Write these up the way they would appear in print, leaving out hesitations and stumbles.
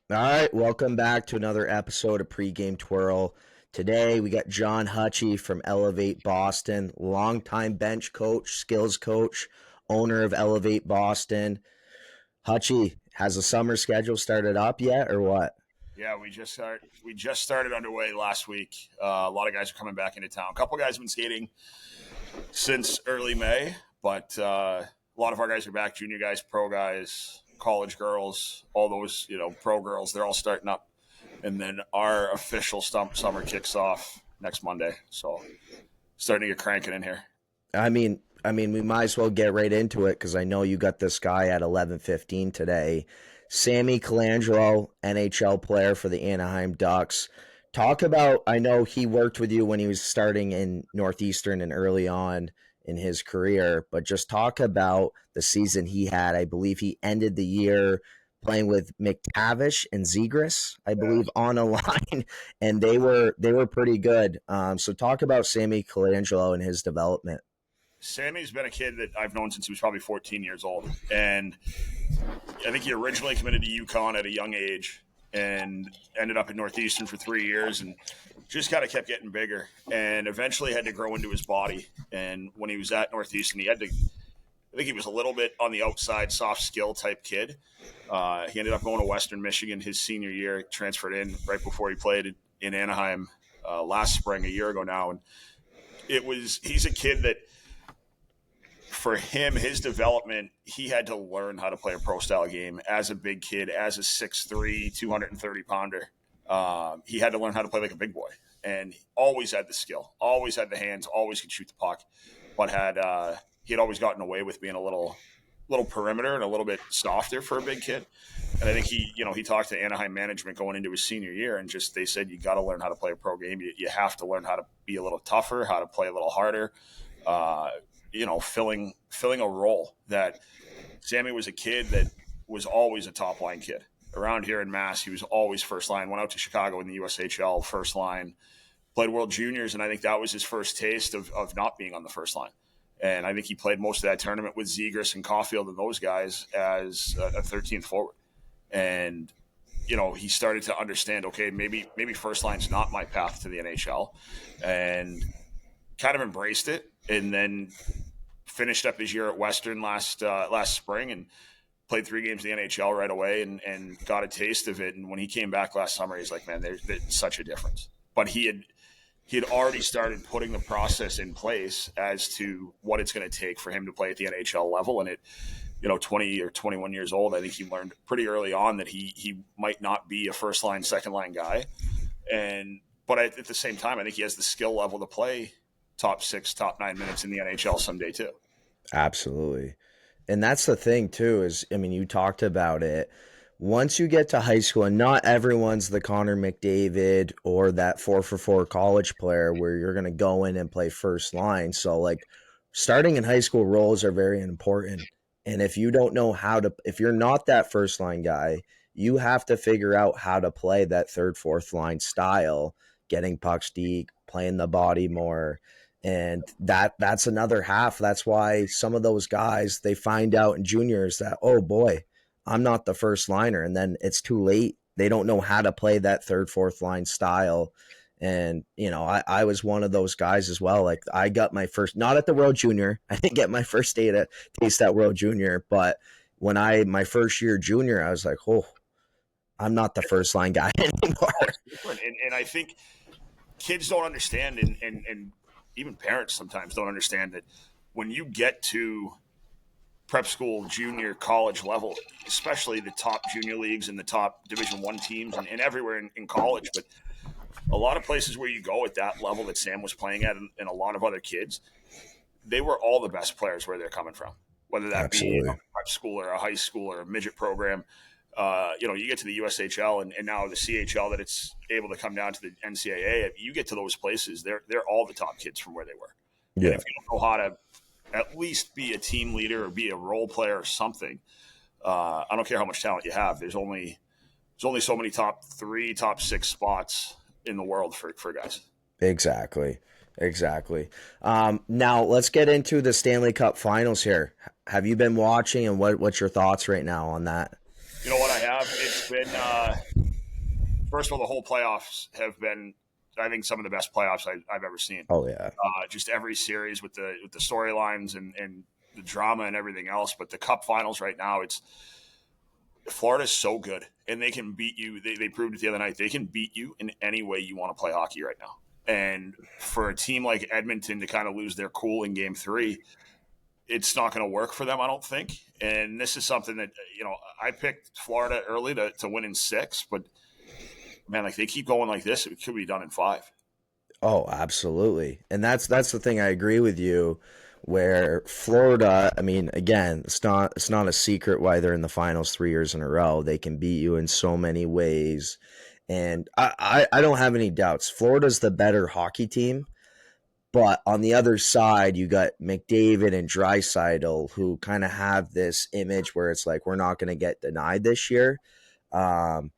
All right, welcome back to another episode of Pre-Game Twirl. Today we got Jon Hutcheon from Elev8boston, longtime bench coach, skills coach, owner of Elev8boston. Hutchie, has the summer schedule started up yet or what? Yeah, we just started underway last week. A lot of guys are coming back into town. A couple guys have been skating since early May, but a lot of our guys are back. Junior guys, pro guys, college girls, all those pro girls. They're all starting up, and then our official summer kicks off next Monday. So starting to get cranking in here. We might as well get right into it because I know you got this guy at 11:15 today. Sammy Colangelo, NHL player for the Anaheim Ducks. Talk about, I know he worked with you when he was starting in Northeastern and early on in his career, but just talk about the season he had. I believe he ended the year playing with McTavish and Zegras, I believe, on a line, and they were pretty good. So talk about Sammy Colangelo and his development. Sammy's been a kid that I've known since he was probably 14 years old. And I think he originally committed to UConn at a young age and ended up at Northeastern for 3 years and just kind of kept getting bigger and eventually had to grow into his body. And when he was at Northeastern, I think he was a little bit on the outside, soft skill type kid. He ended up going to Western Michigan his senior year, transferred in right before he played in Anaheim last spring, a year ago now. And he's a kid that, for him, his development, he had to learn how to play a pro style game as a big kid, as a 6'3", 230-pounder. He had to learn how to play like a big boy, and he always had the skill, always had the hands, always could shoot the puck, but he had always gotten away with being a little perimeter and a little bit softer for a big kid. And I think he talked to Anaheim management going into his senior year, and just they said, you got to learn how to play a pro game. You have to learn how to be a little tougher, how to play a little harder. Filling a role. That Sammy was a kid that was always a top line kid. Around here in Mass, he was always first line. Went out to Chicago in the USHL, first line. Played World Juniors, and I think that was his first taste of not being on the first line. And I think he played most of that tournament with Zegras and Caulfield and those guys as a 13th forward. And he started to understand, okay, maybe first line's not my path to the NHL, and kind of embraced it. And then finished up his year at Western last spring and played 3 games in the NHL right away and got a taste of it. And when he came back last summer, he's like, man, there's such a difference. But he had already started putting the process in place as to what it's going to take for him to play at the NHL level. And 20 or 21 years old, I think he learned pretty early on that he might not be a first line, second line guy. But at the same time, I think he has the skill level to play top 6, top 9 minutes in the NHL someday too. Absolutely. And that's the thing too, you talked about it. Once you get to high school, and not everyone's the Connor McDavid or that 4-for-4 college player where you're going to go in and play first line. So like starting in high school, roles are very important. And if you don't know if you're not that first line guy, you have to figure out how to play that third, fourth line style, getting pucks deep, playing the body more. And that's another half. That's why some of those guys, they find out in juniors that, oh boy, I'm not the first liner. And then it's too late. They don't know how to play that third, fourth line style. And, I was one of those guys as well. Like I got my first, not at the World Junior. I didn't get my first taste at World Junior. But when my first year junior, I was like, oh, I'm not the first line guy anymore. And I think kids don't understand, and even parents sometimes don't understand that when you get to prep school, junior, college level, especially the top junior leagues and the top Division I teams and everywhere in college, but a lot of places where you go at that level that Sam was playing at and a lot of other kids, they were all the best players where they're coming from, whether that Absolutely. be a prep school or a high school or a midget program. You get to the USHL and now the CHL that it's able to come down to the NCAA. You get to those places, they're all the top kids from where they were. Yeah. And if you don't know how to at least be a team leader or be a role player or something, I don't care how much talent you have. There's only so many top 3, top 6 spots in the world for guys. Exactly. Now let's get into the Stanley Cup Finals here. Have you been watching, and what's your thoughts right now on that? You know what? I have. It's been first of all, the whole playoffs have been, I think, some of the best playoffs I've ever seen. Oh yeah. Just every series with the storylines and the drama and everything else. But the Cup Finals right now, it's Florida's so good, and they can beat you. They proved it the other night. They can beat you in any way you want to play hockey right now. And for a team like Edmonton to kind of lose their cool in Game 3, it's not going to work for them, I don't think. And this is something that, I picked Florida early to win in 6, but man, like they keep going like this, it could be done in 5. Oh, absolutely. And that's the thing. I agree with you. Where Florida, I mean, again, it's not a secret why they're in the finals 3 years in a row. They can beat you in so many ways, and I don't have any doubts. Florida's the better hockey team, but on the other side, you got McDavid and Draisaitl, who kind of have this image where it's like we're not going to get denied this year. But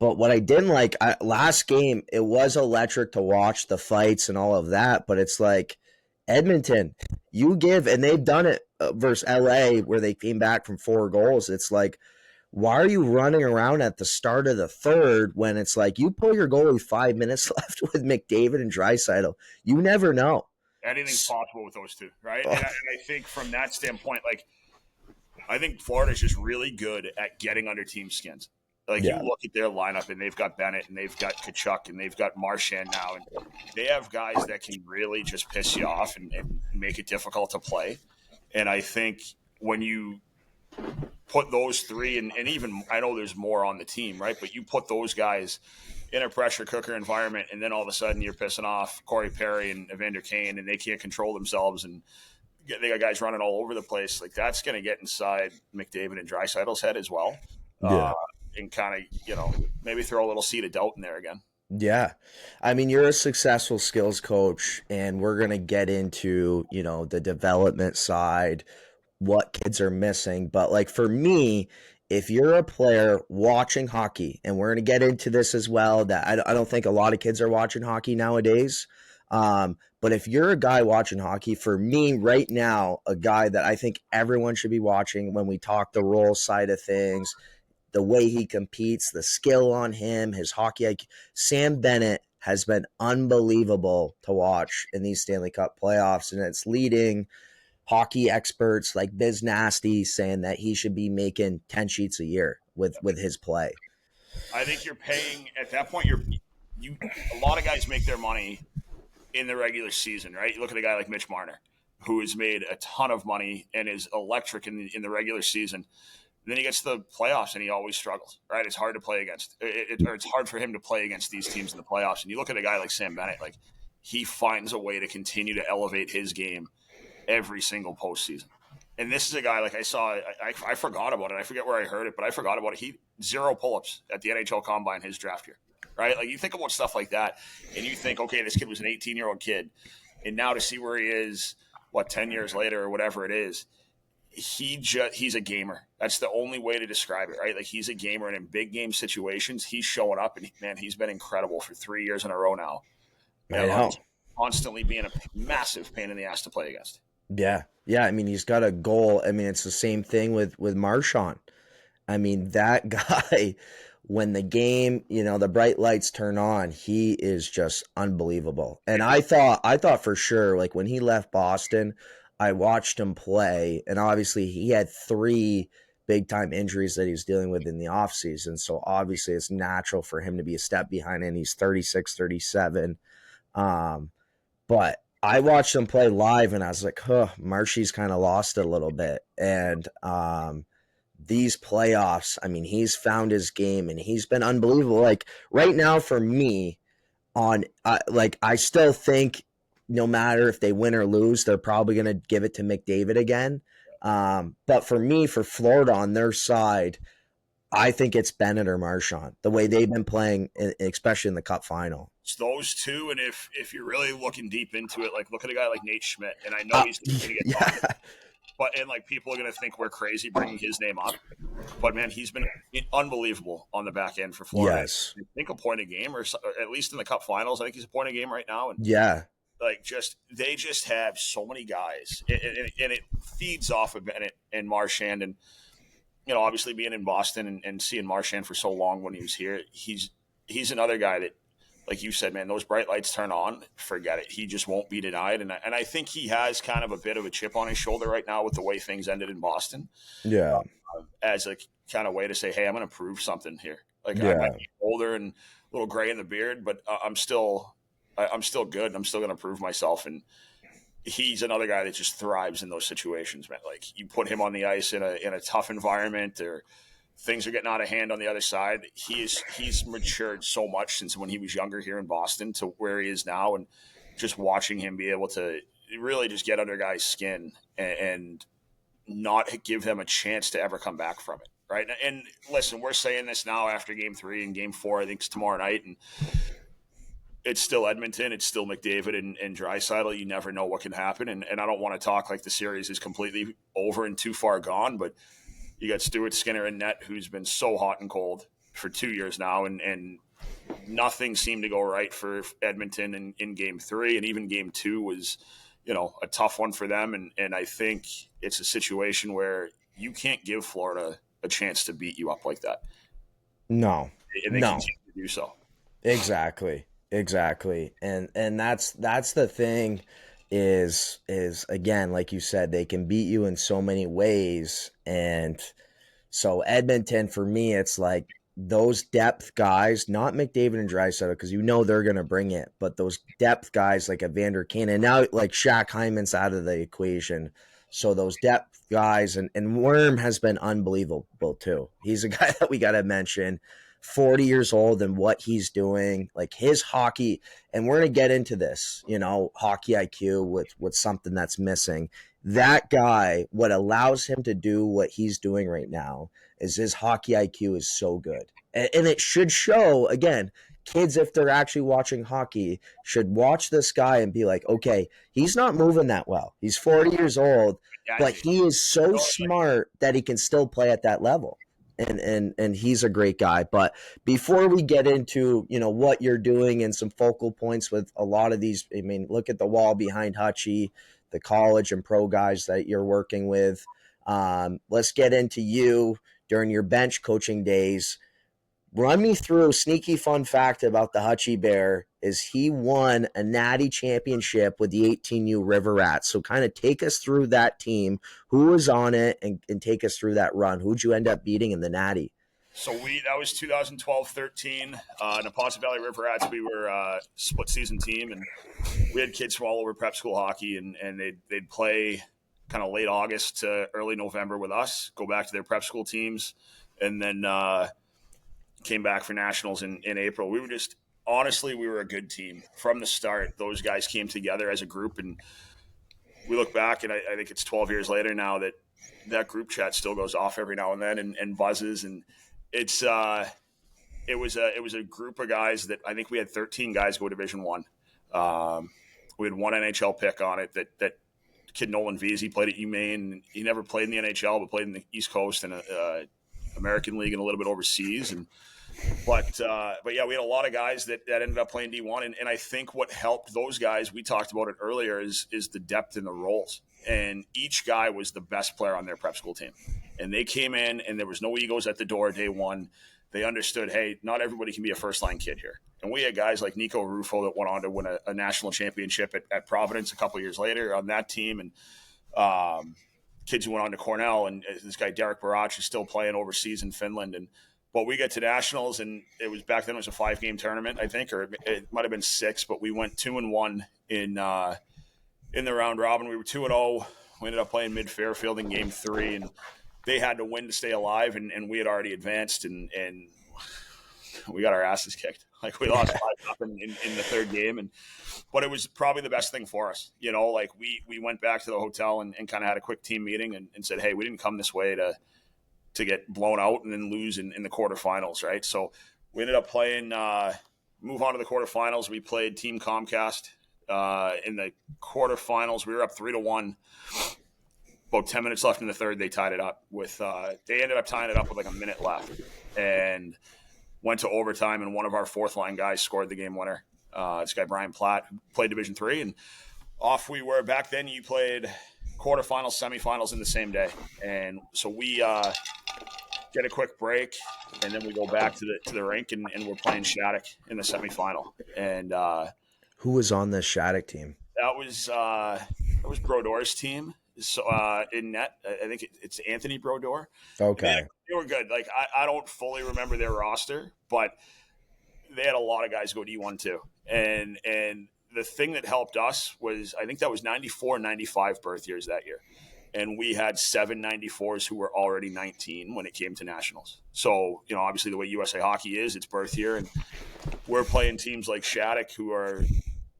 what I didn't like last game, it was electric to watch the fights and all of that, but it's like Edmonton, you give, and they've done it versus LA where they came back from 4 goals. It's like, why are you running around at the start of the third when it's like you pull your goalie 5 minutes left with McDavid and Draisaitl? You never know. Anything's possible with those two, right? And I think from that standpoint, like I think Florida's just really good at getting under team skins. Like you look at their lineup, and they've got Bennett, and they've got Tkachuk, and they've got Marchand now, and they have guys that can really just piss you off and make it difficult to play. And I think when you put those 3, and even I know there's more on the team, right? But you put those guys in a pressure cooker environment, and then all of a sudden you're pissing off Corey Perry and Evander Kane, and they can't control themselves, and they got guys running all over the place. Like that's going to get inside McDavid and Draisaitl's head as well. Yeah. And kind of, maybe throw a little seed of doubt in there again. Yeah. I mean, you're a successful skills coach, and we're going to get into, the development side, what kids are missing. But like for me, if you're a player watching hockey, and we're going to get into this as well, that I don't think a lot of kids are watching hockey nowadays. But if you're a guy watching hockey, for me right now, a guy that I think everyone should be watching when we talk the role side of things, the way he competes, the skill on him, his hockey IQ. Sam Bennett has been unbelievable to watch in these Stanley Cup playoffs, and it's leading hockey experts like Biz Nasty saying that he should be making 10 sheets a year with his play. I think you're paying at that point. A lot of guys make their money in the regular season, right? You look at a guy like Mitch Marner, who has made a ton of money and is electric in the regular season. Then he gets to the playoffs and he always struggles, right? It's hard to play against, or it's hard for him to play against these teams in the playoffs. And you look at a guy like Sam Bennett, like he finds a way to continue to elevate his game every single postseason. And this is a guy like I saw, I forgot about it. I forget where I heard it, but I forgot about it. He 0 pull-ups at the NHL Combine his draft year, right? Like you think about stuff like that and you think, okay, this kid was an 18-year-old kid. And now to see where he is, 10 years later or whatever it is, he's a gamer. That's the only way to describe it, right? Like he's a gamer, and in big game situations, he's showing up, and man, he's been incredible for 3 years in a row now. I know. Constantly being a massive pain in the ass to play against. Yeah. I mean, he's got a goal. I mean, it's the same thing with Marchand. I mean, that guy, when the game, the bright lights turn on, he is just unbelievable. And I thought for sure, like when he left Boston, I watched him play, and obviously he had 3 big-time injuries that he was dealing with in the offseason, so obviously it's natural for him to be a step behind, and he's 36, 37. But I watched him play live, and I was like, Marshy's kind of lost it a little bit. And these playoffs, I mean, he's found his game, and he's been unbelievable. Like, right now for me, I still think no matter if they win or lose, they're probably going to give it to McDavid again. But for me, for Florida on their side, I think it's Bennett or Marchand, the way they've been playing, especially in the Cup final. It's those two, and if you're really looking deep into it, like look at a guy like Nate Schmidt, and I know he's going to get talked, but like people are going to think we're crazy bringing his name up, but man, he's been unbelievable on the back end for Florida. Yes. I think a point a game, or at least in the Cup finals, I think he's a point a game right now. And like they just have so many guys, and it feeds off of Bennett and Marchand, and obviously being in Boston and seeing Marchand for so long when he was here, he's another guy that, like you said, man, those bright lights turn on, forget it. He just won't be denied. And I think he has kind of a bit of a chip on his shoulder right now with the way things ended in Boston, Yeah. as a kind of way to say, hey, I'm going to prove something here. Like, I Yeah. might be older and a little gray in the beard, but I'm still good. And I'm still going to prove myself. And he's another guy that just thrives in those situations, man. Like, you put him on the ice in a tough environment, or things are getting out of hand on the other side. He's matured so much since when he was younger here in Boston to where he is now, and just watching him be able to really just get under guys' skin and not give them a chance to ever come back from it. Right. And listen, we're saying this now after game 3 and game 4, I think it's tomorrow night. And it's still Edmonton. It's still McDavid and Draisaitl. You never know what can happen. And I don't want to talk like the series is completely over and too far gone, but you got Stuart Skinner in net, who's been so hot and cold for 2 years now. And nothing seemed to go right for Edmonton in game 3. And even game 2 was, a tough one for them. And I think it's a situation where you can't give Florida a chance to beat you up like that. No. And they No. continue to do so. Exactly. And that's the thing is again, like you said, they can beat you in so many ways. And so Edmonton, for me, it's like those depth guys, not McDavid and Draisaitl, because they're going to bring it, but those depth guys like Evander Kane, and now like Shaq Hyman's out of the equation. So those depth guys, and Worm has been unbelievable too. He's a guy that we got to mention. 40 years old, and what he's doing, like his hockey, and we're going to get into this, hockey IQ with something that's missing. That guy, what allows him to do what he's doing right now is his hockey IQ is so good. And it should show, again, kids, if they're actually watching hockey, should watch this guy and be like, okay, he's not moving that well. He's 40 years old, but he is so smart that he can still play at that level. And he's a great guy. But before we get into, what you're doing and some focal points with a lot of these, I mean, look at the wall behind Hutchie, the college and pro guys that you're working with. Let's get into you during your bench coaching days. Run me through a sneaky fun fact about the Hutchie Bear is he won a Natty championship with the 18U River Rats. So kind of take us through that team, who was on it, and take us through that run. Who'd you end up beating in the Natty? So that was 2012-13. Neponset Valley River Rats, we were a split season team, and we had kids from all over prep school hockey, and they'd play kind of late August to early November with us, go back to their prep school teams, and then came back for nationals in April. We were just, honestly, we were a good team from the start. Those guys came together as a group, and we look back, and I think it's 12 years later now that group chat still goes off every now and then and buzzes, and it's it was a group of guys that I think we had 13 guys go Division I. We had one NHL pick on it that kid Nolan Veazey played at UMaine. He never played in the NHL, but played in the East Coast and American League and a little bit overseas. But yeah, we had a lot of guys that ended up playing D1, and I think what helped those guys, we talked about it earlier, is the depth in the roles. And each guy was the best player on their prep school team. And they came in, and there was no egos at the door day one. They understood, hey, not everybody can be a first-line kid here. And we had guys like Nico Rufo that went on to win a national championship at Providence a couple of years later on that team, and kids who went on to Cornell, and this guy Derek Barach is still playing overseas in Finland. But we got to nationals, and back then it was a 5-game tournament, I think, or it might have been 6. But we went 2-1 in the round robin. We were 2-0. We ended up playing Mid Fairfield in game 3, and they had to win to stay alive, and we had already advanced, and we got our asses kicked. Like, we lost 5-0 in the third game, but it was probably the best thing for us. Like we went back to the hotel and kind of had a quick team meeting and said, hey, we didn't come this way to get blown out and then lose in the quarterfinals, right? So we ended up playing, move on to the quarterfinals. We played Team Comcast in the quarterfinals. We were up 3-1. About 10 minutes left in the third, they tied it up with. They ended up tying it up with like a minute left, and went to overtime. And one of our fourth line guys scored the game winner. This guy Brian Platt, who played Division III, and off we were. Back then, you played quarterfinals, semifinals in the same day, and so we get a quick break, and then we go back to the rink, and we're playing Shattuck in the semifinal. And Who was on this Shattuck team? that was Brodor's team. So in net, I think it's Anthony Brodor. Okay. They were good. Like I don't fully remember their roster, but they had a lot of guys go D1 too. And the thing that helped us was I think that was 94, 95 birth years that year. And we had 794s who were already 19 when it came to nationals. So, obviously the way USA Hockey is, it's birth year. And we're playing teams like Shattuck who are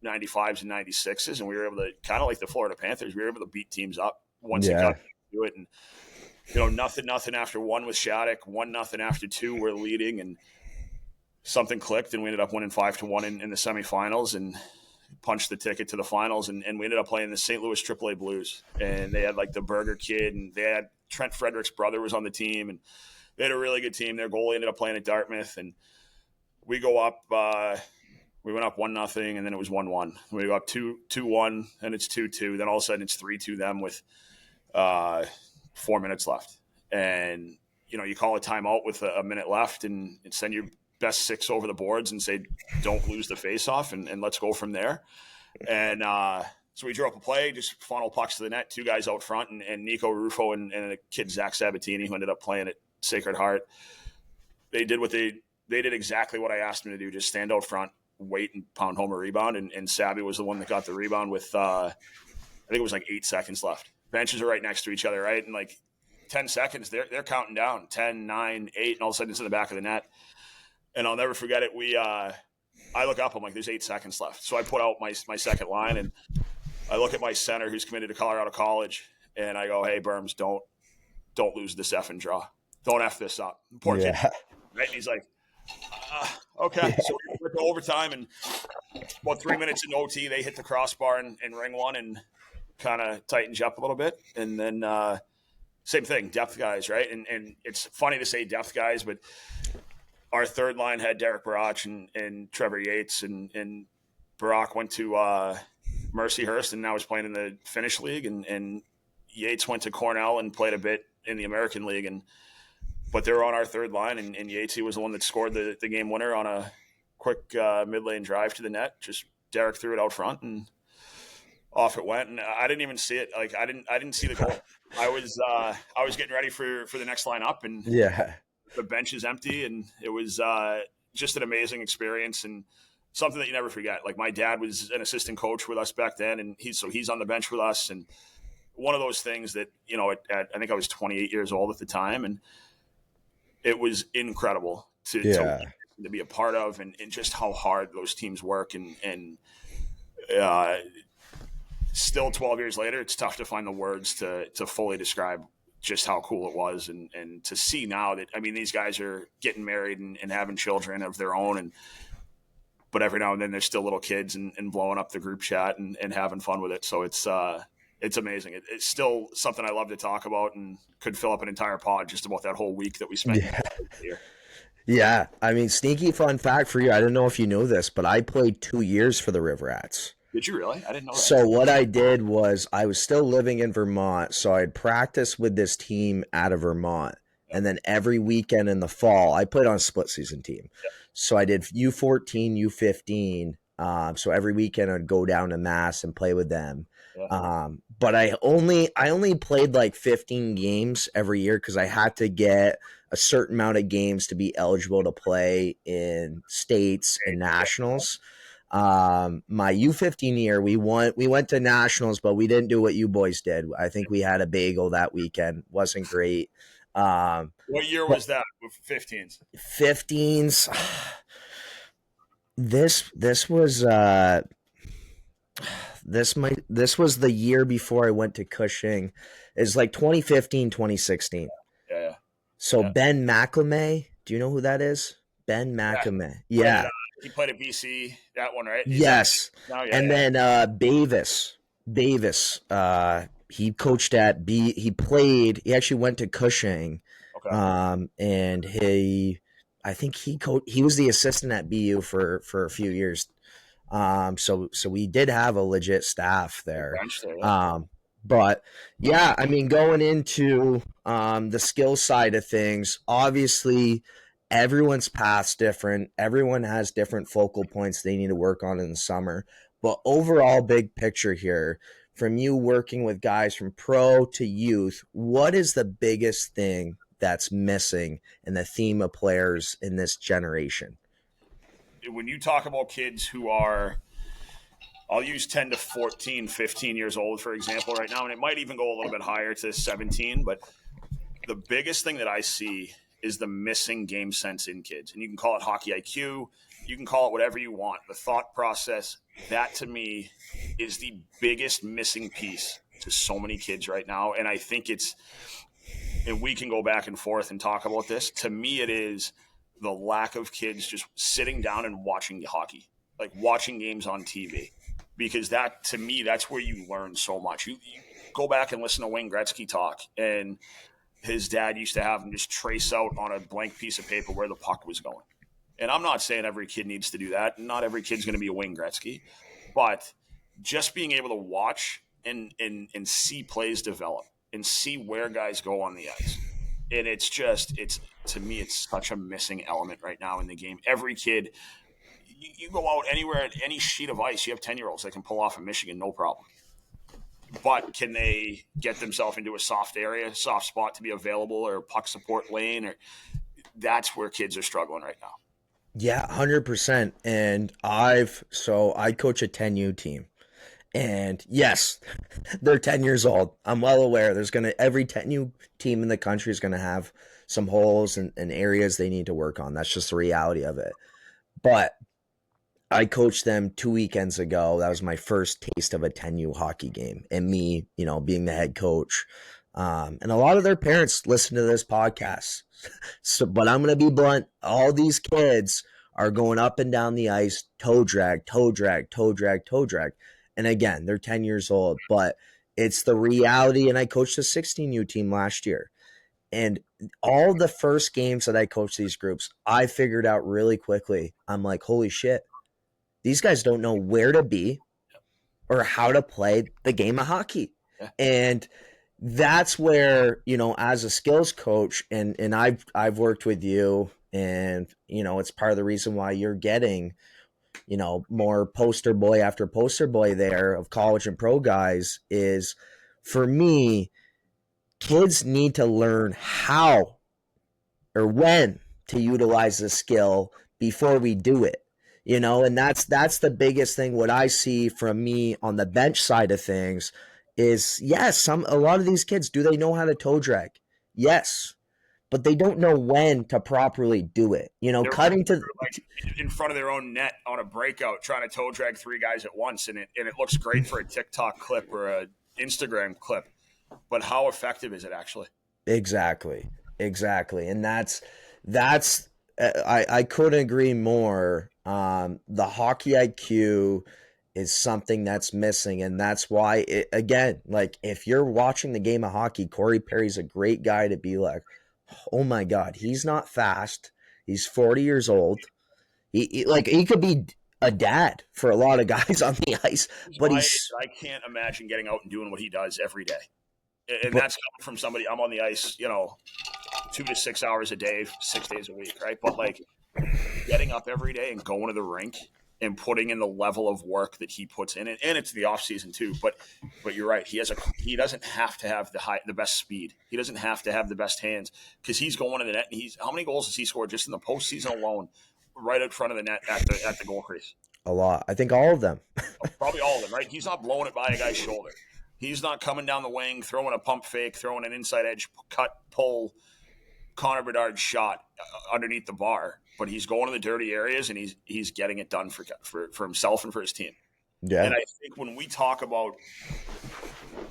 95s and 96s. And we were able to, kind of like the Florida Panthers, we were able to beat teams up once it got to do it. And, nothing after one with Shattuck, 1-0 after two, we're leading. And something clicked, and we ended up winning 5-1 in the semifinals and punched the ticket to the finals. And we ended up playing the St. Louis AAA Blues. And they had like the Burger Kid, and they had Trent Frederick's brother was on the team. And they had a really good team. Their goalie ended up playing at Dartmouth. And we go up, we went up 1-0, and then it was 1-1. We go up 2-1, and it's 2-2. Then all of a sudden it's 3-2 them with 4 minutes left. And, you call a timeout with a minute left and send your best six over the boards and say, don't lose the face-off, and let's go from there. And so we drew up a play, just funnel pucks to the net, two guys out front, and Nico Rufo and a kid, Zach Sabatini, who ended up playing at Sacred Heart. They did they did exactly what I asked them to do, just stand out front, wait, and pound home a rebound. And Sabby was the one that got the rebound with, I think it was like 8 seconds left. Benches are right next to each other, right? And like 10 seconds, they're counting down, 10, 9, 8, and all of a sudden it's in the back of the net. And I'll never forget it. I look up, I'm like, there's 8 seconds left. So I put out my second line, and I look at my center who's committed to Colorado College, and I go, hey, Berms, don't lose this effing draw. Don't F this up. Poor kid. Right? And he's like, okay. Yeah. So we went to overtime, and about 3 minutes in OT, they hit the crossbar and ring one and kind of tightened you up a little bit. And then same thing, depth guys, right? And it's funny to say depth guys, but our third line had Derek Barach and Trevor Yates, and Barach went to Mercyhurst and now is playing in the Finnish League, and Yates went to Cornell and played a bit in the American League. But they were on our third line, and Yates, he was the one that scored the game winner on a quick mid-lane drive to the net. Just Derek threw it out front, and off it went. And I didn't even see it. Like I didn't see the goal. I was getting ready for the next line up, and the bench is empty, and it was just an amazing experience and something that you never forget. Like my dad was an assistant coach with us back then, and he's on the bench with us. And one of those things that, I think I was 28 years old at the time, and it was incredible to be a part of, and just how hard those teams work. And still 12 years later, it's tough to find the words to fully describe just how cool it was. And to see now that, these guys are getting married and having children of their own, but every now and then they're still little kids and blowing up the group chat and having fun with it. So it's amazing. It's still something I love to talk about, and could fill up an entire pod just about that whole week that we spent here. Yeah. Sneaky fun fact for you. I don't know if you know this, but I played 2 years for the River Rats. Did you really? I didn't know that. So what I did was I was still living in Vermont, so I'd practice with this team out of Vermont. And then every weekend in the fall, I played on a split season team. Yeah. So I did U14, U15. So every weekend I'd go down to Mass and play with them. Yeah. But I only played like 15 games every year because I had to get a certain amount of games to be eligible to play in states and nationals. My U15 year, we went to nationals, but we didn't do what you boys did. I think we had a bagel that weekend. Wasn't great. What year was that with 15s? 15s. This was the year before I went to Cushing. It's like 2015, 2016. Yeah. So Ben McLemay, do you know who that is? Ben McLemay. Yeah. He played at BC, that one, right? Yes. Then Bavis. He coached at he actually went to Cushing. Okay. And he was the assistant at BU for a few years. So we did have a legit staff there. But yeah, I mean, going into the skill side of things, obviously everyone's path's different. Everyone has different focal points they need to work on in the summer. But overall, big picture here, from you working with guys from pro to youth, what is the biggest thing that's missing in the theme of players in this generation? When you talk about kids who are, I'll use 10 to 14, 15 years old, for example, right now, and it might even go a little bit higher to 17, but the biggest thing that I see is the missing game sense in kids. And you can call it hockey IQ, you can call it whatever you want. The thought process, that to me is the biggest missing piece to so many kids right now. And I think it's, and we can go back and forth and talk about this. To me, it is the lack of kids just sitting down and watching hockey, like watching games on TV. Because that, to me, that's where you learn so much. You go back and listen to Wayne Gretzky talk, and his dad used to have him just trace out on a blank piece of paper where the puck was going. And I'm not saying every kid needs to do that. Not every kid's going to be a Wayne Gretzky. But just being able to watch and see plays develop and see where guys go on the ice. And it's to me, it's such a missing element right now in the game. Every kid, you go out anywhere at any sheet of ice, you have 10-year-olds that can pull off in Michigan, no problem. But can they get themselves into a soft area, soft spot to be available, or puck support lane? Or that's where kids are struggling right now. Yeah, 100%. And I coach a 10U team. And yes, they're 10 years old. I'm well aware every 10U team in the country is going to have some holes and areas they need to work on. That's just the reality of it. But I coached them 2 weekends ago. That was my first taste of a 10U hockey game, and me, being the head coach. And a lot of their parents listen to this podcast. But I'm going to be blunt. All these kids are going up and down the ice, toe drag, toe drag, toe drag, toe drag. And again, they're 10 years old, but it's the reality. And I coached a 16U team last year. And all the first games that I coached these groups, I figured out really quickly. I'm like, holy shit, these guys don't know where to be or how to play the game of hockey. Yeah. And that's where, as a skills coach, and I've worked with you, and, it's part of the reason why you're getting, more poster boy after poster boy there of college and pro guys, is for me, kids need to learn how or when to utilize the skill before we do it. And that's the biggest thing. What I see from me on the bench side of things is, yes, a lot of these kids, do they know how to toe drag? Yes, but they don't know when to properly do it. They're cutting to like in front of their own net on a breakout, trying to toe drag three guys at once, and it looks great for a TikTok clip or a Instagram clip. But how effective is it actually? Exactly, and that's I couldn't agree more. The hockey IQ is something that's missing, and that's why again, like, if you're watching the game of hockey, Corey Perry's a great guy to be like, oh my god, he's not fast, he's 40 years old, he could be a dad for a lot of guys on the ice, but I can't imagine getting out and doing what he does every day. And that's coming from somebody. I'm on the ice, 2 to 6 hours a day, 6 days a week, right? But like getting up every day and going to the rink and putting in the level of work that he puts in, and it's the off season too. But you're right. He doesn't have to have the best speed. He doesn't have to have the best hands, because he's going to the net. And how many goals has he scored just in the postseason alone, right out front of the net at the goal crease? A lot. I think all of them. Probably all of them, right? He's not blowing it by a guy's shoulder. He's not coming down the wing, throwing a pump fake, throwing an inside edge cut, pull, Connor Bedard shot underneath the bar. But he's going to the dirty areas, and he's getting it done for himself and for his team. Yeah. And I think when we talk about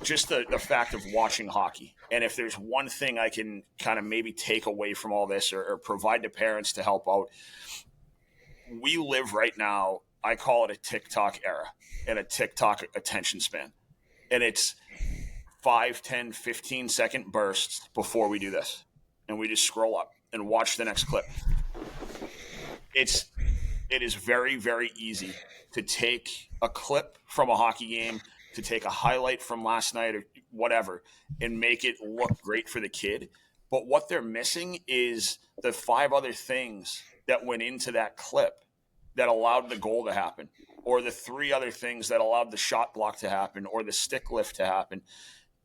just the fact of watching hockey, and if there's one thing I can kind of maybe take away from all this or provide to parents to help out, we live right now, I call it a TikTok era and a TikTok attention span. And it's 5, 10, 15-second bursts before we do this. And we just scroll up and watch the next clip. It is very, very easy to take a clip from a hockey game, to take a highlight from last night or whatever and make it look great for the kid. But what they're missing is the 5 other things that went into that clip that allowed the goal to happen, or the 3 other things that allowed the shot block to happen, or the stick lift to happen.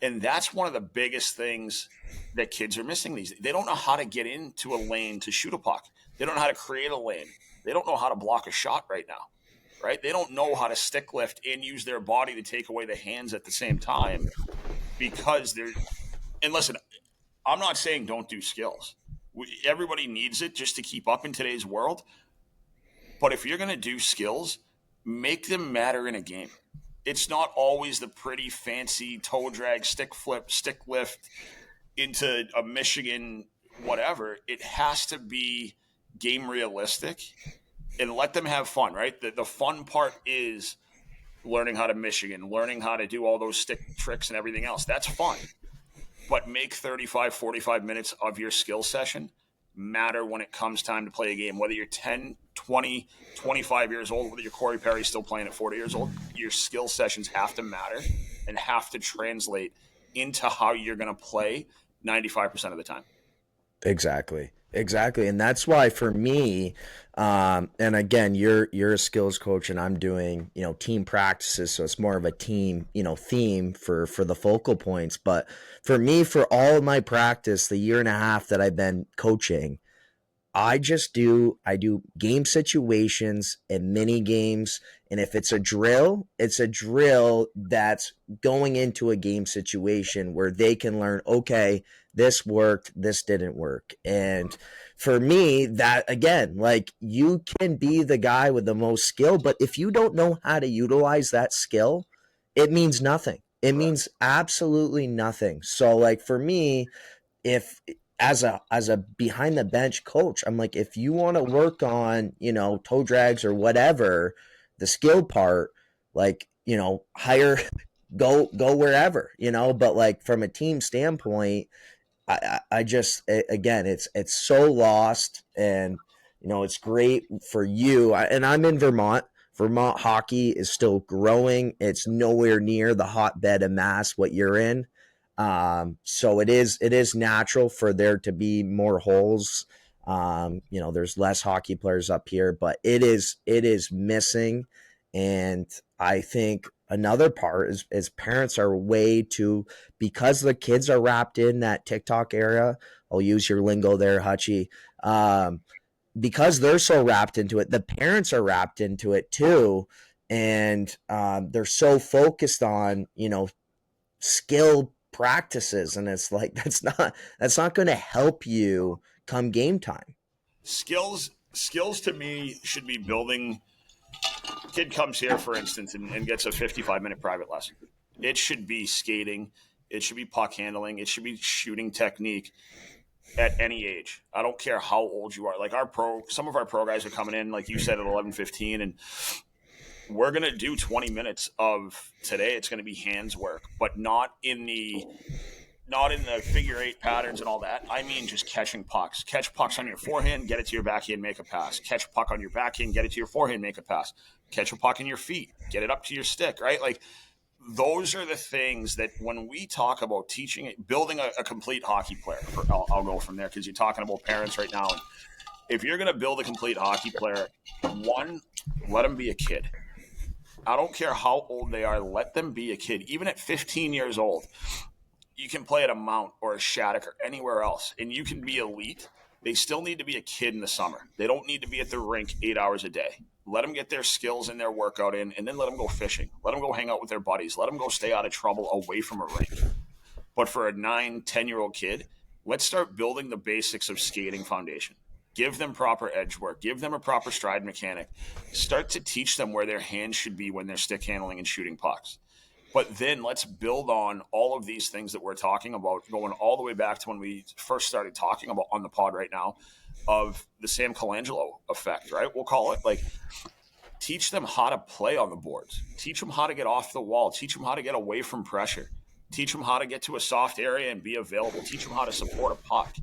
And that's one of the biggest things that kids are missing these days. They don't know how to get into a lane to shoot a puck. They don't know how to create a lane. They don't know how to block a shot right now, right? They don't know how to stick lift and use their body to take away the hands at the same time because they're – and listen, I'm not saying don't do skills. Everybody needs it just to keep up in today's world. But if you're going to do skills, make them matter in a game. It's not always the pretty, fancy toe drag, stick flip, stick lift into a Michigan whatever. It has to be game realistic and let them have fun, right? The fun part is learning how to Michigan, learning how to do all those stick tricks and everything else. That's fun. But make 35, 45 minutes of your skill session matter when it comes time to play a game. Whether you're 10, 20, 25 years old, whether you're Corey Perry still playing at 40 years old, your skill sessions have to matter and have to translate into how you're going to play 95% of the time. Exactly. And that's why for me, and again, you're a skills coach and I'm doing, team practices. So it's more of a team, theme for the focal points. But for me, for all of my practice, the year and a half that I've been coaching, I do game situations and mini games. And if it's a drill that's going into a game situation where they can learn, okay, this worked, this didn't work. And for me, that again, like you can be the guy with the most skill, but if you don't know how to utilize that skill, it means nothing. It means absolutely nothing. So like for me, if as a behind the bench coach, I'm like, if you want to work on, toe drags or whatever, the skill part, like, hire, go wherever, but like from a team standpoint, I just, again, it's so lost and, it's great for you. And I'm in Vermont. Vermont hockey is still growing. It's nowhere near the hotbed of Mass, what you're in. So it is natural for there to be more holes. There's less hockey players up here, but it is missing. And I think another part is parents are way too, because the kids are wrapped in that TikTok era. I'll use your lingo there, Hutchie. Because they're so wrapped into it, the parents are wrapped into it too. And they're so focused on, skill practices. And it's like, that's not going to help you come game time. Skills to me should be building. Kid comes here, for instance, and gets a 55-minute private lesson. It should be skating. It should be puck handling. It should be shooting technique at any age. I don't care how old you are. Like some of our pro guys are coming in, like you said, at 11, 15, and we're going to do 20 minutes of today. It's going to be hands work, but not in the figure 8 patterns and all that. I mean, just catching pucks. Catch pucks on your forehand, get it to your backhand, make a pass. Catch a puck on your backhand, get it to your forehand, make a pass. Catch a puck in your feet, get it up to your stick, right? Like, those are the things that when we talk about teaching, building a complete hockey player, I'll go from there because you're talking about parents right now. If you're going to build a complete hockey player, one, let them be a kid. I don't care how old they are, let them be a kid. Even at 15 years old, you can play at a Mount or a Shattuck or anywhere else, and you can be elite. They still need to be a kid in the summer. They don't need to be at the rink 8 hours a day. Let them get their skills and their workout in, and then let them go fishing. Let them go hang out with their buddies. Let them go stay out of trouble away from a rink. But for a 9, 10-year-old kid, let's start building the basics of skating foundation. Give them proper edge work. Give them a proper stride mechanic. Start to teach them where their hands should be when they're stick handling and shooting pucks. But then let's build on all of these things that we're talking about, going all the way back to when we first started talking about on the pod right now, of the Sam Colangelo effect, right? We'll call it. Like, teach them how to play on the boards. Teach them how to get off the wall. Teach them how to get away from pressure. Teach them how to get to a soft area and be available. Teach them how to support a puck.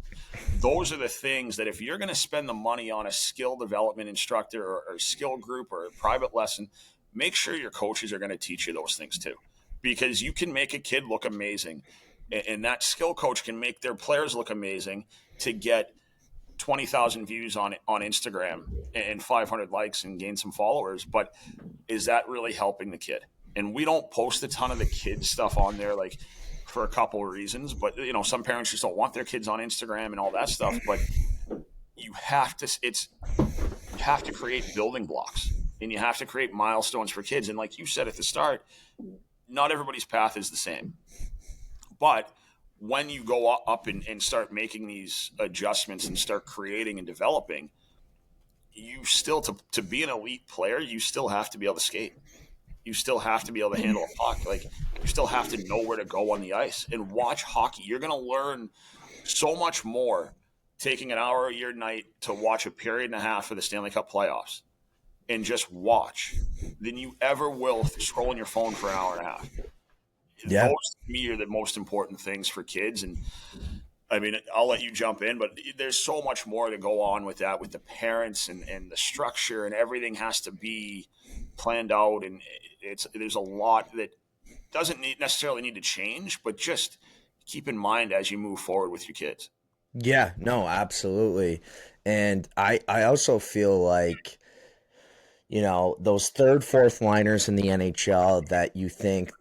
Those are the things that if you're going to spend the money on a skill development instructor or skill group or a private lesson, make sure your coaches are going to teach you those things too. because you can make a kid look amazing, and that skill coach can make their players look amazing to get 20,000 views on Instagram and 500 likes and gain some followers. But is that really helping the kid? And we don't post a ton of the kid stuff on there, like for a couple of reasons. But some parents just don't want their kids on Instagram and all that stuff. But you have to create building blocks, and you have to create milestones for kids. And like you said at the start, not everybody's path is the same. But when you go up and start making these adjustments and start creating and developing, you still, to be an elite player, you still have to be able to skate. You still have to be able to handle a puck. Like, you still have to know where to go on the ice and watch hockey. You're going to learn so much more taking an hour a year night to watch a period and a half of the Stanley Cup playoffs and just watch than you ever will scrolling your phone for an hour and a half. Yeah. Those, to me, are the most important things for kids. And I mean, I'll let you jump in, but there's so much more to go on with that, with the parents and the structure, and everything has to be planned out. And there's a lot that doesn't necessarily need to change, but just keep in mind as you move forward with your kids. Yeah, no, absolutely. And I also feel like, those third, fourth liners in the NHL that you think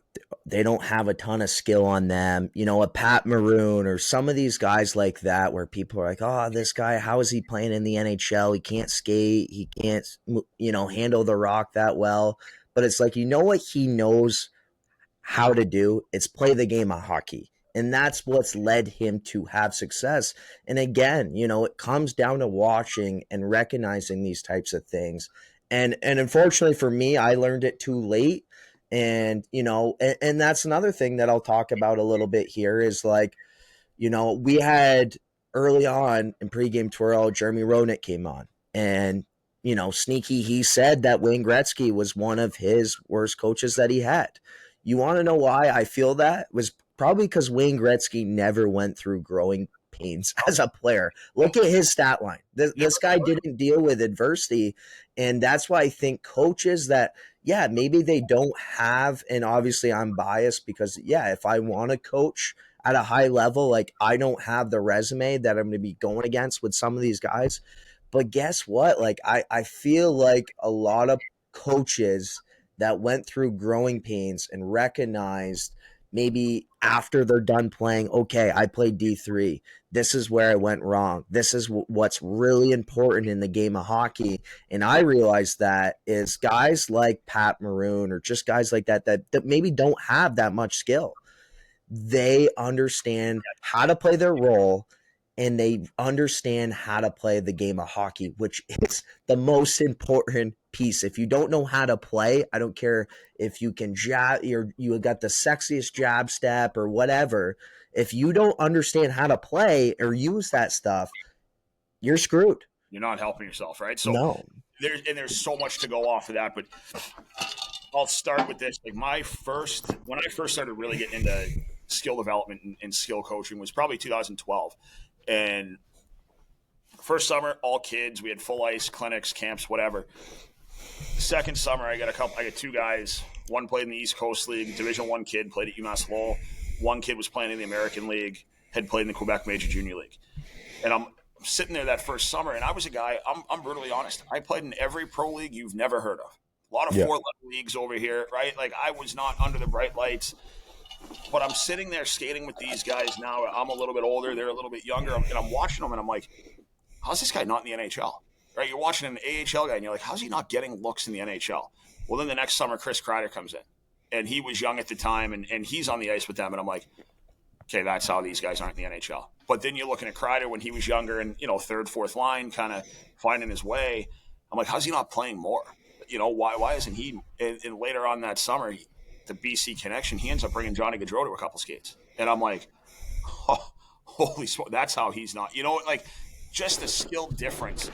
they don't have a ton of skill on them, a Pat Maroon or some of these guys like that, where people are like, oh, this guy, how is he playing in the NHL? He can't skate. He can't, handle the rock that well. But it's like, what he knows how to do? It's play the game of hockey. And that's what's led him to have success. And again, it comes down to watching and recognizing these types of things. And unfortunately for me, I learned it too late. And, and that's another thing that I'll talk about a little bit here is like, we had early on in Pre-Game Twirl, Jeremy Roenick came on, and, sneaky, he said that Wayne Gretzky was one of his worst coaches that he had. You want to know why I feel that? It was probably because Wayne Gretzky never went through growing pains as a player. Look at his stat line. This guy didn't deal with adversity. And that's why I think coaches that, yeah, maybe they don't have, and obviously I'm biased because, yeah, if I want to coach at a high level, like I don't have the resume that I'm going to be going against with some of these guys. But guess what? Like I feel like a lot of coaches that went through growing pains and recognized maybe after they're done playing, okay, I played D3. This is where I went wrong. This is what's really important in the game of hockey. And I realized that is guys like Pat Maroon or just guys like that maybe don't have that much skill. They understand how to play their role, and they understand how to play the game of hockey, which is the most important piece. If you don't know how to play, I don't care if you can jab, you got the sexiest jab step or whatever. If you don't understand how to play or use that stuff, you're screwed. You're not helping yourself, right? So no. There's so much to go off of that, but I'll start with this. Like when I first started really getting into skill development and skill coaching was probably 2012. And first summer, all kids, we had full ice clinics, camps, whatever. Second summer, I got two guys. One played in the East Coast League, Division I kid, played at UMass Lowell. One kid was playing in the American League, had played in the Quebec Major Junior League. And I'm sitting there that first summer, and I was a guy, I'm brutally honest, I played in every pro league you've never heard of. A lot of four-letter leagues over here, right? Like I was not under the bright lights. But I'm sitting there skating with these guys now. I'm a little bit older. They're a little bit younger. And I'm watching them, and I'm like, how's this guy not in the NHL? Right? You're watching an AHL guy, and you're like, how's he not getting looks in the NHL? Well, then the next summer, Chris Kreider comes in. And he was young at the time, and he's on the ice with them. And I'm like, okay, that's how these guys aren't in the NHL. But then you're looking at Kreider when he was younger and, third, fourth line, kind of finding his way. I'm like, how's he not playing more? Why isn't he? And later on that summer, the BC connection, he ends up bringing Johnny Gaudreau to a couple skates. And I'm like, oh, holy smoke, that's how he's not. Just the skill difference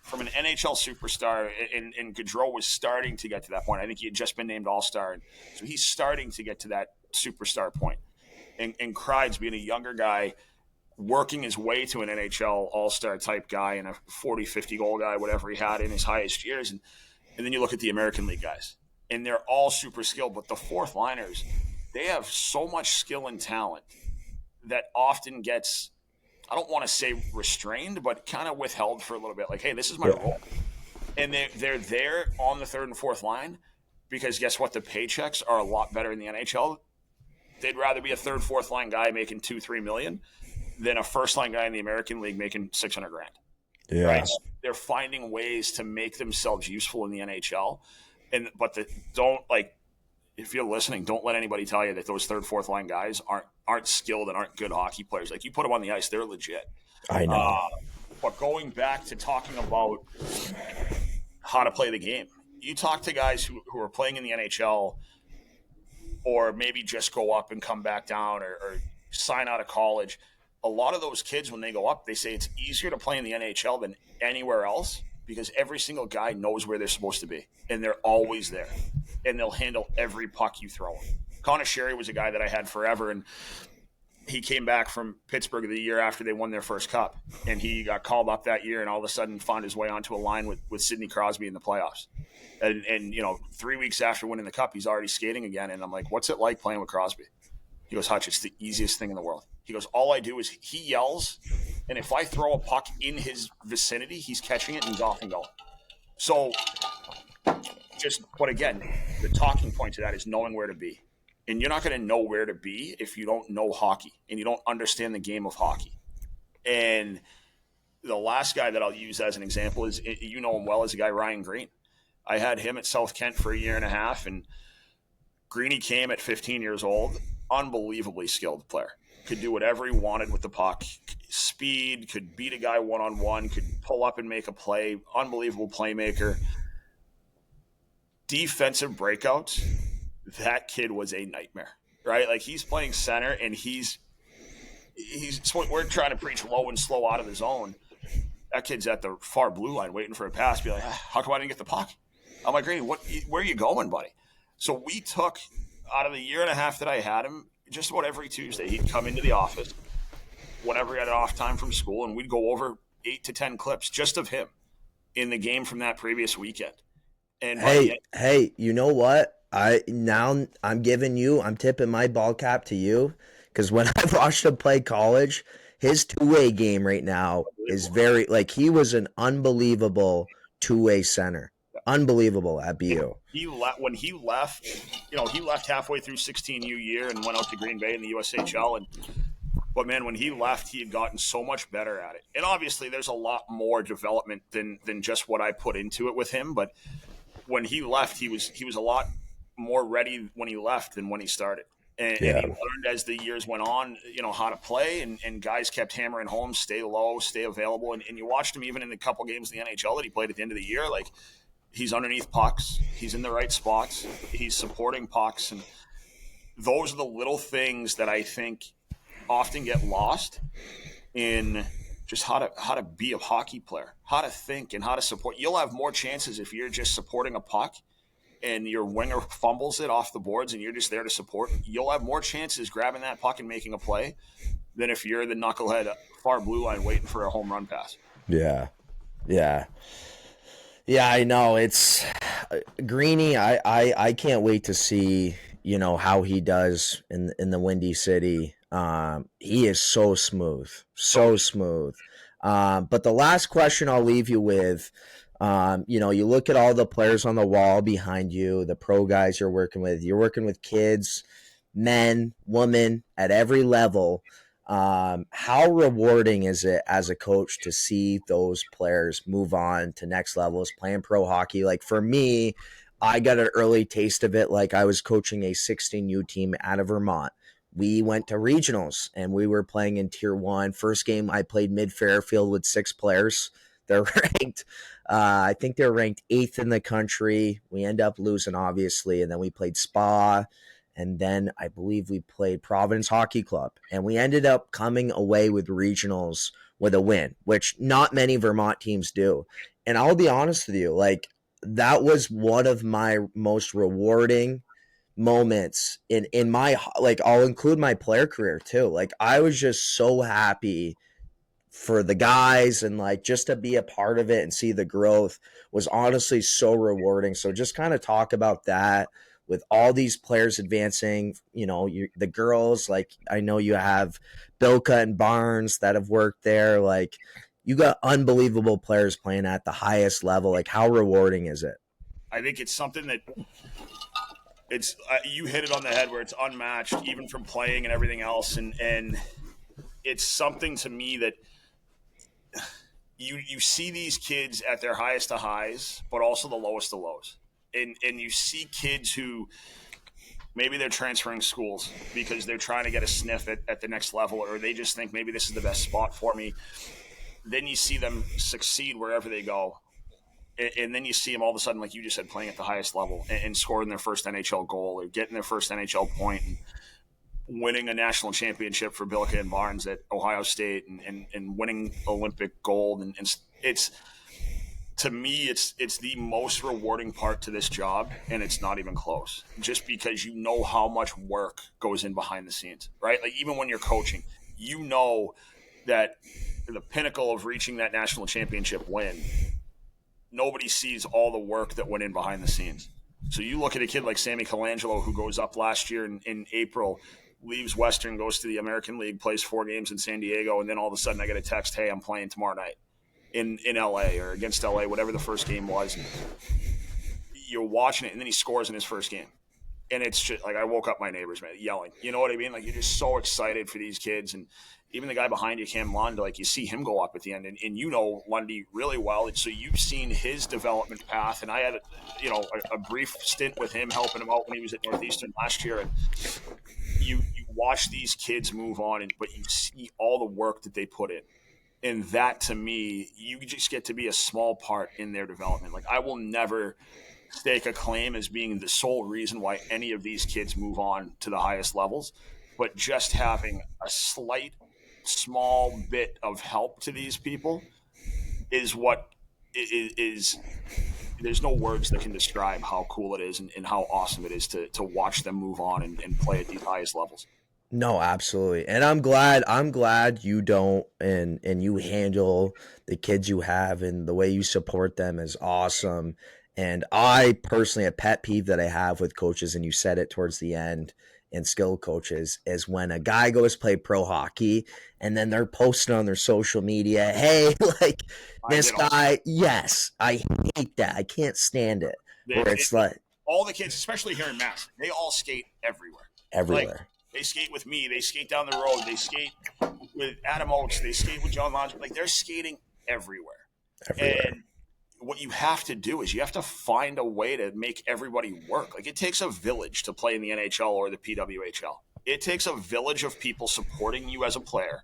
from an NHL superstar, and Gaudreau was starting to get to that point. I think he had just been named All-Star, and so he's starting to get to that superstar point. And Kreider's being a younger guy, working his way to an NHL All-Star type guy and a 40, 50 goal guy, whatever he had in his highest years. And then you look at the American League guys. And they're all super skilled, but the fourth liners, they have so much skill and talent that often gets, I don't want to say restrained, but kind of withheld for a little bit. Like, hey, this is my Yeah. role. And they're there on the third and fourth line because guess what? The paychecks are a lot better in the NHL. They'd rather be a third, fourth line guy making 2-3 million than a first line guy in the American League making 600 grand. Yeah. Right? So they're finding ways to make themselves useful in the NHL. But don't, like, if you're listening, don't let anybody tell you that those third, fourth line guys aren't skilled and aren't good hockey players. Like, you put them on the ice, they're legit. I know. But going back to talking about how to play the game, you talk to guys who are playing in the NHL or maybe just go up and come back down or sign out of college. A lot of those kids, when they go up, they say it's easier to play in the NHL than anywhere else because every single guy knows where they're supposed to be, and they're always there, and they'll handle every puck you throw them. Connor Sherry was a guy that I had forever, and he came back from Pittsburgh the year after they won their first cup, and he got called up that year and all of a sudden found his way onto a line with Sidney Crosby in the playoffs. And 3 weeks after winning the cup, he's already skating again, and I'm like, what's it like playing with Crosby? He goes, Hutch, it's the easiest thing in the world. He goes, all I do is he yells, and if I throw a puck in his vicinity, he's catching it and he's off and going. So but again, the talking point to that is knowing where to be. And you're not going to know where to be if you don't know hockey and you don't understand the game of hockey. And the last guy that I'll use as an example is, you know him well, is a guy, Ryan Green. I had him at South Kent for a year and a half, and Greeny came at 15 years old, unbelievably skilled player. Could do whatever he wanted with the puck. Speed, could beat a guy one-on-one, could pull up and make a play, unbelievable playmaker. Defensive breakouts, that kid was a nightmare, right? Like, he's playing center, and we're trying to preach low and slow out of the zone. That kid's at the far blue line waiting for a pass. Be like, how come I didn't get the puck? I'm like, Greeny, where are you going, buddy? So we took, out of the year and a half that I had him, just about every Tuesday, he'd come into the office whenever he had an off time from school, and we'd go over 8 to 10 clips just of him in the game from that previous weekend. And hey, you know what? I'm tipping my ball cap to you, because when I watched him play college, his two-way game right now is very, like, he was an unbelievable two-way center. Unbelievable at BU. When he left, he left halfway through 16U year and went out to Green Bay in the USHL. But man, when he left, he had gotten so much better at it. And obviously, there's a lot more development than just what I put into it with him. But when he left, he was a lot more ready when he left than when he started. And he learned as the years went on, how to play, and guys kept hammering home, stay low, stay available. And you watched him even in the couple games in the NHL that he played at the end of the year, like, he's underneath pucks. He's in the right spots. He's supporting pucks. And those are the little things that I think often get lost in just how to be a hockey player, how to think and how to support. You'll have more chances if you're just supporting a puck and your winger fumbles it off the boards and you're just there to support. You'll have more chances grabbing that puck and making a play than if you're the knucklehead far blue line waiting for a home run pass. Yeah, I know. It's Greeny. I can't wait to see how he does in the Windy City. He is so smooth. But the last question I'll leave you with, you look at all the players on the wall behind you, the pro guys you're working with. You're working with kids, men, women at every level. How rewarding is it as a coach to see those players move on to next levels, playing pro hockey? Like, for me, I got an early taste of it. Like, I was coaching a 16U team out of Vermont. We went to regionals and we were playing in tier 1. First game I played mid-Fairfield with 6 players. They're ranked, I think they're ranked 8th in the country. We end up losing, obviously. And then we played Spa. And then I believe we played Providence Hockey Club. And we ended up coming away with regionals with a win, which not many Vermont teams do. And I'll be honest with you, like, that was one of my most rewarding moments in my, like, I'll include my player career too. Like, I was just so happy for the guys, and like, just to be a part of it and see the growth was honestly so rewarding. So just kind of talk about that, with all these players advancing, the girls, like I know you have Bilka and Barnes that have worked there. Like you got unbelievable players playing at the highest level. Like how rewarding is it? I think it's something that it's you hit it on the head where it's unmatched, even from playing and everything else, and it's something to me that you see these kids at their highest of highs, but also the lowest of lows, and you see kids who maybe they're transferring schools because they're trying to get a sniff at the next level, or they just think maybe this is the best spot for me. Then you see them succeed wherever they go. And then you see them all of a sudden, like you just said, playing at the highest level and scoring their first NHL goal or getting their first NHL point and winning a national championship for Bilka and Barnes at Ohio State and winning Olympic gold. And it's to me, it's the most rewarding part to this job, and it's not even close. Just because you know how much work goes in behind the scenes, right? Like even when you're coaching, you know that the pinnacle of reaching that national championship win, nobody sees all the work that went in behind the scenes. So you look at a kid like Sammy Colangelo, who goes up last year in April, leaves Western, goes to the American League, plays 4 games in San Diego, and then all of a sudden I get a text, hey, I'm playing tomorrow night in LA or against LA, whatever the first game was. You're watching it, and then he scores in his first game. And it's just like I woke up my neighbors, man, yelling. You know what I mean? Like you're just so excited for these kids. And even the guy behind you, Cam Lund, like you see him go up at the end, and you know Lundy really well, and so you've seen his development path. And I had a brief stint with him, helping him out when he was at Northeastern last year. And you watch these kids move on, but you see all the work that they put in, and that to me, you just get to be a small part in their development. Like I will never stake a claim as being the sole reason why any of these kids move on to the highest levels, but just having a small bit of help to these people is what is there's no words that can describe how cool it is and how awesome it is to watch them move on and play at these highest levels. No, absolutely. And I'm glad you don't and you handle the kids you have, and the way you support them is awesome. And I personally, a pet peeve that I have with coaches, and you said it towards the end, and skill coaches, is when a guy goes play pro hockey and then they're posting on their social media, hey, like this guy, yes, I hate that. I can't stand it. Where it's like all the kids, especially here in Mass, they all skate everywhere. Everywhere. Like, they skate with me. They skate down the road. They skate with Adam Oates. They skate with John Lodge. Like they're skating everywhere. And what you have to do is you have to find a way to make everybody work. Like it takes a village to play in the NHL or the PWHL. It takes a village of people supporting you as a player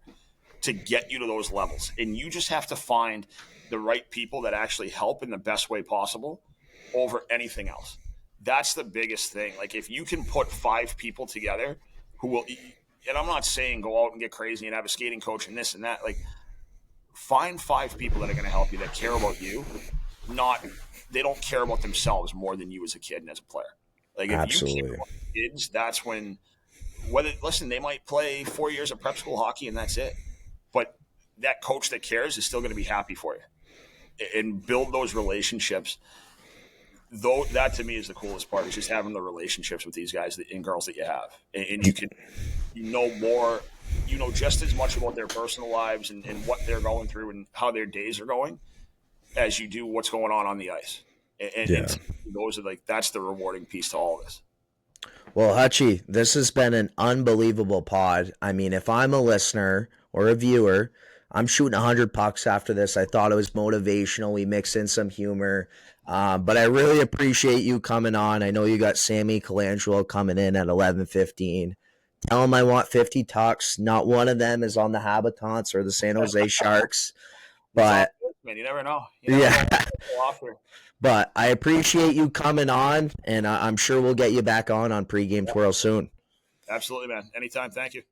to get you to those levels. And you just have to find the right people that actually help in the best way possible over anything else. That's the biggest thing. Like if you can put 5 people together who will, and I'm not saying go out and get crazy and have a skating coach and this and that. Like find 5 people that are going to help you, that care about you. They don't care about themselves more than you as a kid and as a player. Like if Absolutely. you care about kids, that's when they might play 4 years of prep school hockey and that's it. But that coach that cares is still going to be happy for you and build those relationships. Though that to me is the coolest part, is just having the relationships with these guys and girls that you have. And you know more, you know just as much about their personal lives and what they're going through and how their days are going as you do what's going on the ice. And those are that's the rewarding piece to all of this. Well, Hutchie, this has been an unbelievable pod. I mean, if I'm a listener or a viewer, I'm shooting 100 pucks after this. I thought it was motivational. We mixed in some humor. But I really appreciate you coming on. I know you got Sammy Colangelo coming in at 11:15. Tell him I want 50 tucks. Not one of them is on the Habitants or the San Jose Sharks. But man, you never know. But I appreciate you coming on, and I'm sure we'll get you back on Pre-Game Twirl soon. Absolutely, man. Anytime. Thank you.